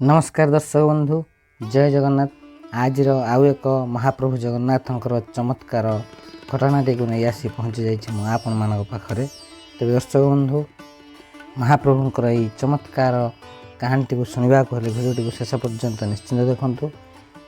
नमस्कार दर्शक बंधु, जय जगन्नाथ। आज आउ एक महाप्रभु जगन्नाथंकर चमत्कार घटनाटी को नहीं आसी पहुँची जाइए आपण मान पाखे। तेज दर्शक बंधु, महाप्रभुंकर यही चमत्कार कहानी को शुणा हेल्ले भिडियो को शेष पर्यंत निश्चिंत देखूँ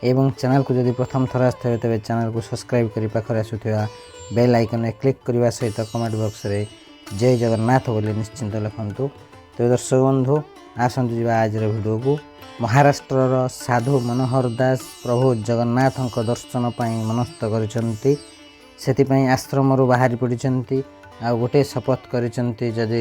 एवं चैनल को जदि प्रथम थर आसते तेज चैनल को सब्सक्राइब कर पाखे आसुवा बेल आइकन क्लिक करने सहित कमेंट बॉक्स रे जय जगन्नाथ बोली निश्चिंत लिखुँ। तेज दर्शक बंधु, आसतु जावा आज भिडियो को। महाराष्ट्रर साधु मनोहर दास प्रभु जगन्नाथ दर्शन पर मनस्थ कर आश्रम बाहरी पड़ती आ गोटे शपथ करी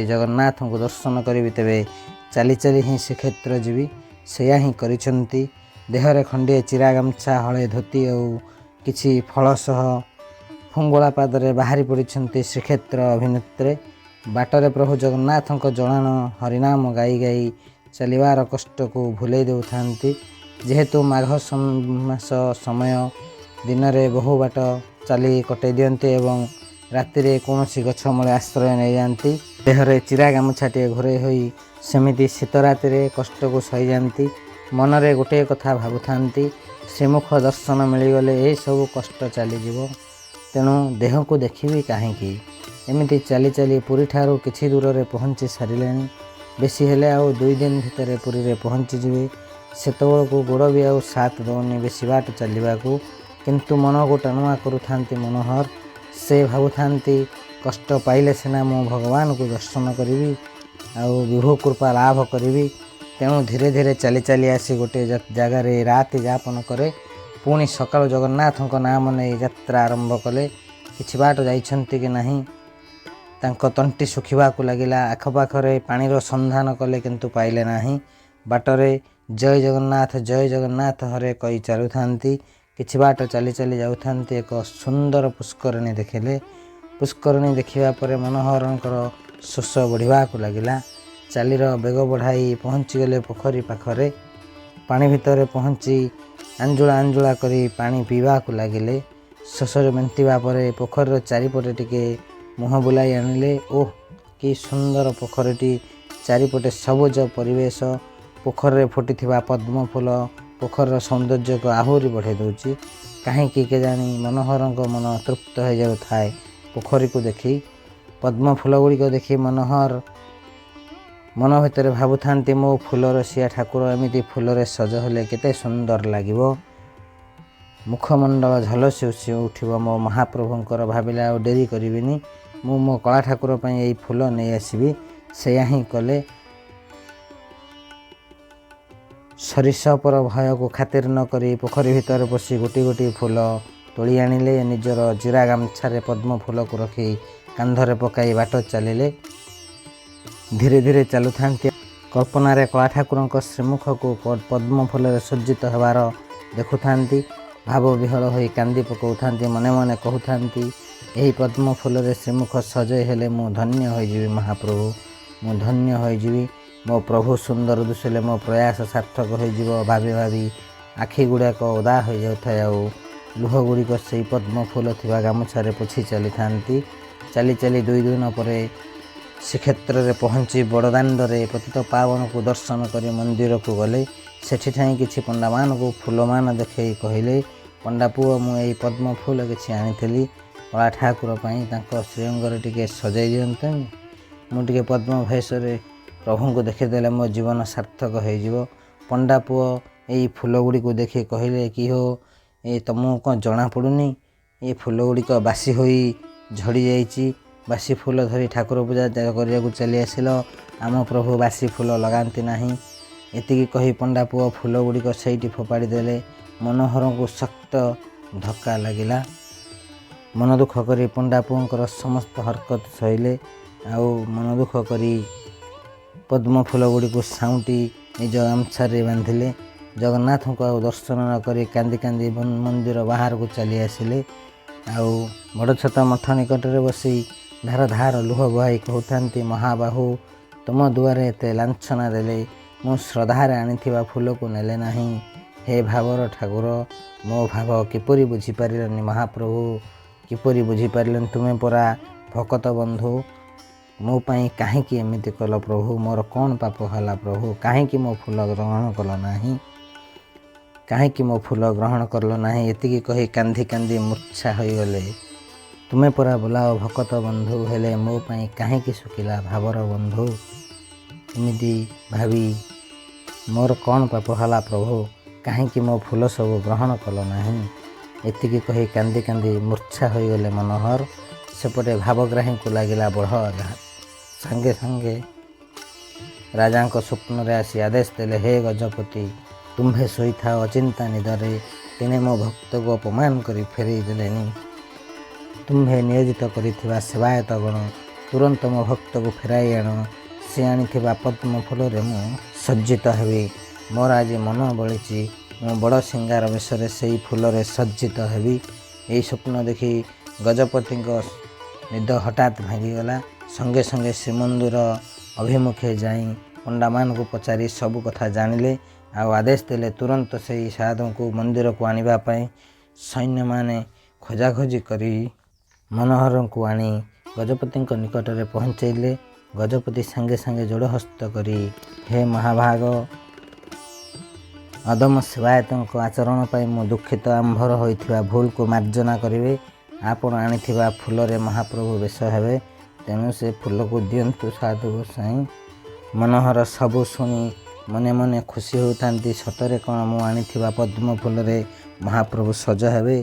जगन्नाथ को दर्शन करी तेरे चली चली ही श्रीक्षेत्र जीवी से ही करिसेंती। देहरे खंडे चिरा गामछा हले धोती और किछि फलसह फुंगला पादरे बाहरी पड़ती श्रीक्षेत्र अभिनेत्रे। बाटरे प्रभु जगन्नाथ जलान हरिनाम गाई गाई चलिबार कष्ट को भूले देउथांती। जेहेतु माघ मास समय दिन में बहु बाट चली कटे दियंती एवं राति रे कौनसी गछ मूले आश्रय नहीं जाती। देहरे चिरा गामुछाटे घोरे होई सेमिति शीत राति रे कष्ट को सही जाती। मनरे गोटे कथा भाबुथांती, श्रीमुख दर्शन मिलगले ये सब कष्ट चलीज, तेणु देह को देखी कहीं एमती चली चली पुरी ठारू किछि दूर रे पहुँची सारे। बेसी हेले आउ 2 दिन भितर पुरी रे पहुँची जिवे। सेतबेल को गोड़ भी आउ साथ दौनी बेसी बाट चलवा को, किंतु मन को टाणुआ करुथांती मनोहर। से भाबुथांती कष्ट पाइले सिना मो भगवान को दर्शन करी आउ विभु कृपा लाभ करी। तेणु धीरे धीरे चली चली आसी गोटे जगार रात यापन करे। पुणी सकाल जगन्नाथ नाम नहीं यात्रा आरंभ कले। किछि बाट जाइछंती कि नहीं तांको तंटी सुखिबा को लगिला। आखपाखरे पानीर संधान कले किंतु पाइले नाही। बाटरे जय जगन्नाथ हरे कई चलुथांती। किछि बाट चली चली जाउथांती एक सुंदर पुष्करणी देखिले। पुष्करणी देखिबा परे मनोहरंकर शोष बढ़िबा को लगिला। चालीर बेग बढ़ाई पहुँची गले पोखरी पाखरे। पानी भितर पहुँची आंजुला आंजुला करी पानी पीवा को लगिले। शोष मेंटिबा परे पोखरीर चारिपटे टिके मुह बुलाई आनिले। ओह कि सुंदर पोखरीटी, चारिपटे सबुज परिवेश। पोखर फुटी पद्म फूल पोखर सौंदर्य को आहुरी बढ़े दूची। कहीं केजाणी मनोहर मन तृप्त हो जाऊ थाए पोखरी को देखी। पद्म फूल गुड़िक देखी मनोहर मन भितर भाबुथांती मो फूलर सिया ठाकुर एमिति फूलरे सज हेले केते सुंदर लागिबो। मुखमंडल झलसी उठिबो मो महाप्रभुंकर। भाविले आ डेरी करिबिनी, मो कला ठाकुर पर यही फूल नहीं आसबि। से ही कले। सरिसपर भय को खातिर न करी पोखरी भितर पशि गोटी गोटी फूल तोली आनिले। निजर जिरा गामछारे पद्म फूल को रखी कांधरे पकाई बाट चलिले। धीरे धीरे चलुथांती। कल्पनारे कला ठाकुर श्रीमुख को पद्म फूल सज्जित होवार देखुथांती। भाव विहल होई कांदी पकाउथांती। मने मने कहउथांती, यही पद्म फूल रे श्रीमुख सजय हेले मु धन्य होइजिबि महाप्रभु, मु धन्य होइजिबि। मो प्रभु सुंदर दुसिले मो प्रयास सार्थक होइजिबो। भाभी भाभी आखि गुड़ाक ओदा हो जाउथाय आउ लुह गुड़िक से पद्म फूल थिबा गामुछारे पोछि चली थांती। चली चली 2 दिन पर श्रीक्षेत्र रे पहुँची बड़दाण्डरे पतित पावन को दर्शन करी मंदिर को गले। सेठी ठाई किछि पंडा मान को फूल मान देखई कहिले, पंडा पुओ मु एई पद्म फूल किछि आनिथिली कला ठाकुर पाई तांको श्रीअंगर टिके सजाई दियंते। मु टिके पद्म भेषरे प्रभु को देखिदेले मो जीवन सार्थक होइजिवो। पंडा पुओ एई फूल गुड़ी को देखि कहिले कि हो ए तुमको कौन जना पड़ुनी, ये फूल गुड़िक बासी होई झड़ी जाइछि। बासी फूल धरी ठाकुर पूजा करिया चली आसिल। आम प्रभु बासी फूल लगाती नाही। एतिकी कही पंडा पुओ फूल गुड़िक सहीटी फोपाड़ी देले। मनोहर को शक्त धक्का लगिला। मन दुख करी पंडा पुओंकर समस्त हरकत सहिले। आउ मन दुख करी पद्म फूल गुड़ी को साउंटी निज गामछारे बांधिले। जगन्नाथ को आउ दर्शन न करी कांदी कांदी मंदिर बाहर को चली आसिले। आउ बड़ छत मठ निकट रे बसी धार धार लुह बहाई कहउथांती, महाबाहु तुम दुआरे एते लांछना देले मु श्रद्धारे आनिथिबा फूल को नेले नाही। हे भावर ठाकुर, मो भाव किपरि बुझी पारिलनि महाप्रभु, किपरि बुझी पारिलनि? तुमे परा भकत बंधु, ମୋ ପାଇଁ କାହିଁକି ଏମିତି କଲ ପ୍ରଭୁ, ମୋର କ'ଣ ପାପ ହେଲା ପ୍ରଭୁ, କାହିଁକି ମୋ ଫୁଲ ଗ୍ରହଣ କଲ ନାହିଁ, କାହିଁକି ମୋ ଫୁଲ ଗ୍ରହଣ କଲ ନାହିଁ। ଏତିକି କହି କାନ୍ଦି କାନ୍ଦି ମୂର୍ଚ୍ଛା ହୋଇଗଲେ। ତୁମେ ପରା ବୋଲାଅ ଭକତ ବନ୍ଧୁ, ହେଲେ ମୋ ପାଇଁ କାହିଁକି ଶୁଖିଲା ଭାବର ବନ୍ଧୁ। ଏମିତି ଭାବି ମୋର କ'ଣ ପାପ ହେଲା ପ୍ରଭୁ, କାହିଁକି ମୋ ଫୁଲ ସବୁ ଗ୍ରହଣ କଲ ନାହିଁ। ଏତିକି କହି କାନ୍ଦି କାନ୍ଦି ମୂର୍ଚ୍ଛା ହୋଇଗଲେ ମନୋହର। ସେପଟେ ଭାବଗ୍ରାହୀଙ୍କୁ ଲାଗିଲା ବଢ଼ ଆଘାତ। ସାଙ୍ଗେ ସାଙ୍ଗେ ରାଜାଙ୍କ ସ୍ୱପ୍ନରେ ଆସି ଆଦେଶ ଦେଲେ, ହେ ଗଜପତି, ତୁମ୍ଭେ ଶୋଇଥାଅ ଅଚିନ୍ତା ନିଦରେ। ତେଣେ ମୋ ଭକ୍ତକୁ ଅପମାନ କରି ଫେରାଇ ଦେଲେନି। ତୁମ୍ଭେ ନିୟୋଜିତ କରିଥିବା ସେବାୟତଗଣ ତୁରନ୍ତ ମୋ ଭକ୍ତକୁ ଫେରାଇ ଆଣ। ସେ ଆଣିଥିବା ପଦ୍ମ ଫୁଲରେ ମୁଁ ସଜ୍ଜିତ ହେବି। ମୋର ଆଜି ମନ ବଳିଛି, ମୁଁ ବଡ଼ ସିଙ୍ଗାର ବେଶରେ ସେଇ ଫୁଲରେ ସଜ୍ଜିତ ହେବି। ଏହି ସ୍ୱପ୍ନ ଦେଖି ଗଜପତିଙ୍କ ନିଦ ହଠାତ୍ ଭାଙ୍ଗିଗଲା। ସଙ୍ଗେ ସଙ୍ଗେ ଶ୍ରୀମନ୍ଦିର ଅଭିମୁଖେ ଯାଇ ପଣ୍ଡାମାନଙ୍କୁ ପଚାରି ସବୁ କଥା ଜାଣିଲେ। ଆଉ ଆଦେଶ ଦେଲେ ତୁରନ୍ତ ସେହି ସାଧୁଙ୍କୁ ମନ୍ଦିରକୁ ଆଣିବା ପାଇଁ। ସୈନ୍ୟମାନେ ଖୋଜାଖୋଜି କରି ମନୋହରଙ୍କୁ ଆଣି ଗଜପତିଙ୍କ ନିକଟରେ ପହଞ୍ଚାଇଲେ। ଗଜପତି ସାଙ୍ଗେ ସାଙ୍ଗେ ଯୋଡ଼ହସ୍ତ କରି, ହେ ମହାଭାଗ, ଅଦମ ସେବାୟତଙ୍କ ଆଚରଣ ପାଇଁ ମୁଁ ଦୁଃଖିତ। ଆମ୍ଭର ହୋଇଥିବା ଭୁଲକୁ ମାର୍ଜନା କରିବେ। ଆପଣ ଆଣିଥିବା ଫୁଲରେ ମହାପ୍ରଭୁ ବେଶ ହେବେ, ତେଣୁ ସେ ଫୁଲକୁ ଦିଅନ୍ତୁ ସାଧୁ ଗୋସାଇଁ। ମନୋହର ସବୁ ଶୁଣି ମନେ ମନେ ଖୁସି ହେଉଥାନ୍ତି। ସତରେ କ'ଣ ମୁଁ ଆଣିଥିବା ପଦ୍ମ ଫୁଲରେ ମହାପ୍ରଭୁ ସଜ ହେବେ?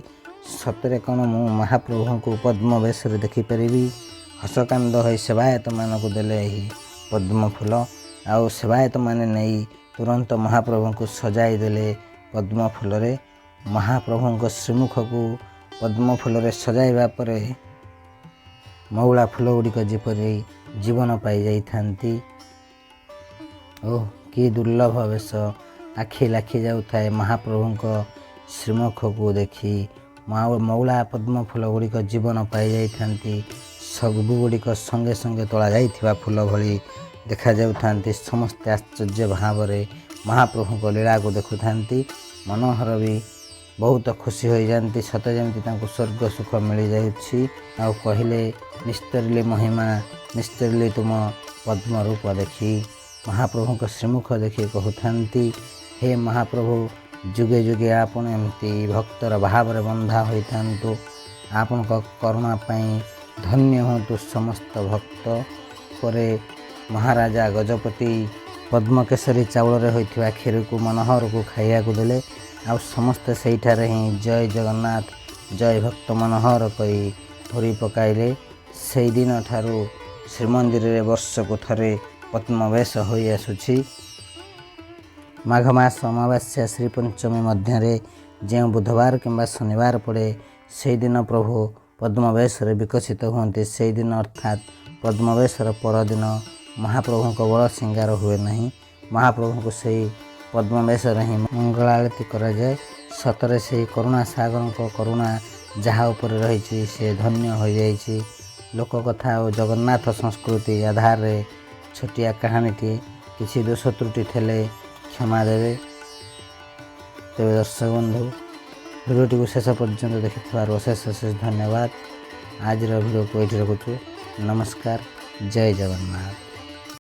ସତରେ କ'ଣ ମୁଁ ମହାପ୍ରଭୁଙ୍କୁ ପଦ୍ମ ବେଶରେ ଦେଖିପାରିବି? ହସକାନ୍ଦ ହୋଇ ସେବାୟତମାନଙ୍କୁ ଦେଲେ ଏହି ପଦ୍ମ ଫୁଲ। ଆଉ ସେବାୟତମାନେ ନେଇ ତୁରନ୍ତ ମହାପ୍ରଭୁଙ୍କୁ ସଜାଇ ଦେଲେ ପଦ୍ମ ଫୁଲରେ। ମହାପ୍ରଭୁଙ୍କ ଶ୍ରୀମୁଖକୁ ପଦ୍ମ ଫୁଲରେ ସଜାଇବା ପରେ ମଉଳା ଫୁଲ ଗୁଡ଼ିକ ଯେପରି ଜୀବନ ପାଇଯାଇଥାନ୍ତି। ଓଃ, କି ଦୁର୍ଲଭ ବେଶ! ଆଖି ଲାଖି ଯାଉଥାଏ ମହାପ୍ରଭୁଙ୍କ ଶ୍ରୀମୁଖକୁ ଦେଖି। ମଉଳା ପଦ୍ମ ଫୁଲ ଗୁଡ଼ିକ ଜୀବନ ପାଇଯାଇଥାନ୍ତି। ସବୁଗୁଡ଼ିକ ସଙ୍ଗେ ସଙ୍ଗେ ତୋଳା ଯାଇଥିବା ଫୁଲ ଭଳି ଦେଖାଯାଉଥାନ୍ତି। ସମସ୍ତେ ଆଶ୍ଚର୍ଯ୍ୟ ଭାବରେ ମହାପ୍ରଭୁଙ୍କ ଲୀଳାକୁ ଦେଖୁଥାନ୍ତି। ମନୋହର ବି ବହୁତ ଖୁସି ହୋଇଯାନ୍ତି, ସତେ ଯେମିତି ତାଙ୍କୁ ସ୍ୱର୍ଗ ସୁଖ ମିଳିଯାଉଛି। ଆଉ କହିଲେ, ନିସ୍ତରିଲି ମହିମା, ନିସ୍ତରିଲି ତୁମ ପଦ୍ମ ରୂପ ଦେଖି। ମହାପ୍ରଭୁଙ୍କ ଶ୍ରୀମୁଖ ଦେଖି କହୁଥାନ୍ତି, ହେ ମହାପ୍ରଭୁ, ଯୁଗେ ଯୁଗେ ଆପଣ ଏମିତି ଭକ୍ତର ଭାବରେ ବନ୍ଧା ହୋଇଥାନ୍ତୁ। ଆପଣଙ୍କ କରୁଣା ପାଇଁ ଧନ୍ୟ ହୁଅନ୍ତୁ ସମସ୍ତ ଭକ୍ତ। ପରେ ମହାରାଜା ଗଜପତି ପଦ୍ମକେଶରୀ ଚାଉଳରେ ହୋଇଥିବା କ୍ଷୀରକୁ ମନୋହରକୁ ଖାଇବାକୁ ଦେଲେ। ଆଉ ସମସ୍ତେ ସେଇଠାରେ ହିଁ ଜୟ ଜଗନ୍ନାଥ, ଜୟ ଭକ୍ତ ମନୋହର କହି ହୁରି ପକାଇଲେ। ସେଇଦିନ ଠାରୁ ଶ୍ରୀମନ୍ଦିରରେ ବର୍ଷକୁ ଥରେ ପଦ୍ମବେଶ ହୋଇ ଆସୁଛି। ମାଘ ମାସ ଅମାବାସ୍ୟା ଶ୍ରୀପଞ୍ଚମୀ ମଧ୍ୟରେ ଯେଉଁ ବୁଧବାର କିମ୍ବା ଶନିବାର ପଡ଼େ, ସେହିଦିନ ପ୍ରଭୁ ପଦ୍ମବେଶରେ ବିକଶିତ ହୁଅନ୍ତି। ସେହିଦିନ ଅର୍ଥାତ୍ ପଦ୍ମବେଶର ପରଦିନ ମହାପ୍ରଭୁଙ୍କ ବଡ଼ ସିଙ୍ଗାର ହୁଏ ନାହିଁ। ମହାପ୍ରଭୁଙ୍କୁ ସେହି ପଦ୍ମବେଶରେ ହିଁ ମଙ୍ଗଳାଳତି କରାଯାଏ। ସତରେ ସେହି କରୁଣା ସାଗରଙ୍କ କରୁଣା ଯାହା ଉପରେ ରହିଛି, ସେ ଧନ୍ୟ ହୋଇଯାଇଛି। ଲୋକକଥା ଓ ଜଗନ୍ନାଥ ସଂସ୍କୃତି ଆଧାରରେ ଛୋଟିଆ କାହାଣୀଟିଏ। କିଛି ଦୋଷ ତ୍ରୁଟି ଥିଲେ କ୍ଷମା ଦେବେ। ତେବେ ଦର୍ଶକ ବନ୍ଧୁ, ଭିଡ଼ିଓଟିକୁ ଶେଷ ପର୍ଯ୍ୟନ୍ତ ଦେଖିଥିବାରୁ ଅଶେଷ ଅଶେଷ ଧନ୍ୟବାଦ। ଆଜିର ଭିଡ଼ିଓକୁ ଏଇଠି ରଖୁଛୁ। ନମସ୍କାର, ଜୟ ଜଗନ୍ନାଥ।